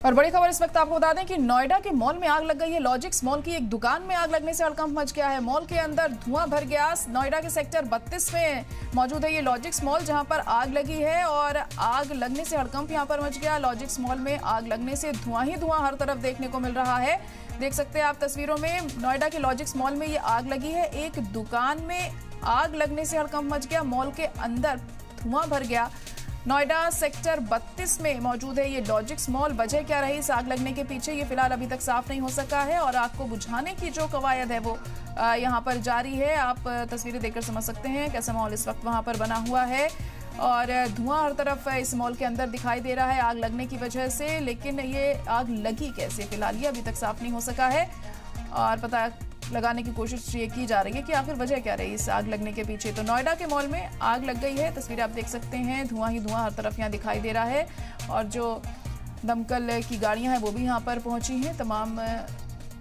और बड़ी खबर इस वक्त आपको बता दें कि नोएडा के मॉल में आग लग गई है। लॉजिक्स मॉल की एक दुकान में आग लगने से हड़कंप मच गया है। मॉल के अंदर धुआं भर गया। नोएडा के सेक्टर 32 में मौजूद है ये लॉजिक्स मॉल, जहां पर आग लगी है और आग लगने से हड़कंप यहां पर मच गया। लॉजिक्स मॉल में आग लगने से धुआं ही धुआं हर तरफ देखने को मिल रहा है। देख सकते हैं आप तस्वीरों में, नोएडा के लॉजिक्स मॉल में ये आग लगी है। एक दुकान में आग लगने से हड़कंप मच गया। मॉल के अंदर धुआं भर गया। नोएडा सेक्टर 32 में मौजूद है ये लॉजिक्स मॉल। वजह क्या रही इस आग लगने के पीछे, ये फिलहाल अभी तक साफ नहीं हो सका है और आग को बुझाने की जो कवायद है वो यहाँ पर जारी है। आप तस्वीरें देखकर समझ सकते हैं कैसा माहौल इस वक्त वहां पर बना हुआ है और धुआं हर तरफ इस मॉल के अंदर दिखाई दे रहा है आग लगने की वजह से। लेकिन ये आग लगी कैसे, फिलहाल ये अभी तक साफ नहीं हो सका है और पता लगाने की कोशिश ये की जा रही है कि आखिर वजह क्या रही इस आग लगने के पीछे। तो नोएडा के मॉल में आग लग गई है। तस्वीर आप देख सकते हैं, धुआं ही धुआं हर तरफ यहाँ दिखाई दे रहा है और जो दमकल की गाड़ियां हैं वो भी यहाँ पर पहुंची हैं। तमाम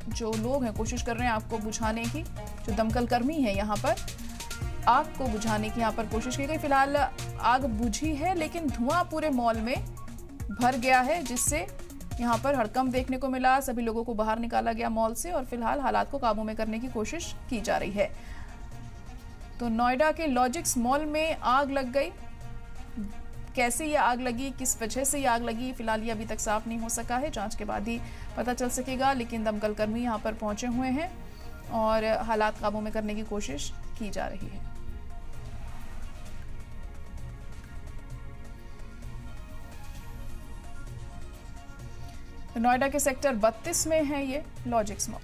जो लोग हैं कोशिश कर रहे हैं आग को बुझाने की। जो दमकल कर्मी है यहाँ पर आग को बुझाने की यहाँ पर कोशिश की गई। फिलहाल आग बुझी है लेकिन धुआं पूरे मॉल में भर गया है, जिससे यहाँ पर हड़कंप देखने को मिला। सभी लोगों को बाहर निकाला गया मॉल से और फिलहाल हालात को काबू में करने की कोशिश की जा रही है। तो नोएडा के लॉजिक्स मॉल में आग लग गई। कैसे ये आग लगी, किस वजह से ये आग लगी, फिलहाल ये अभी तक साफ नहीं हो सका है। जांच के बाद ही पता चल सकेगा। लेकिन दमकल कर्मी यहाँ पर पहुंचे हुए हैं और हालात काबू में करने की कोशिश की जा रही है। नोएडा के सेक्टर 32 में है ये लॉजिक्स मॉल।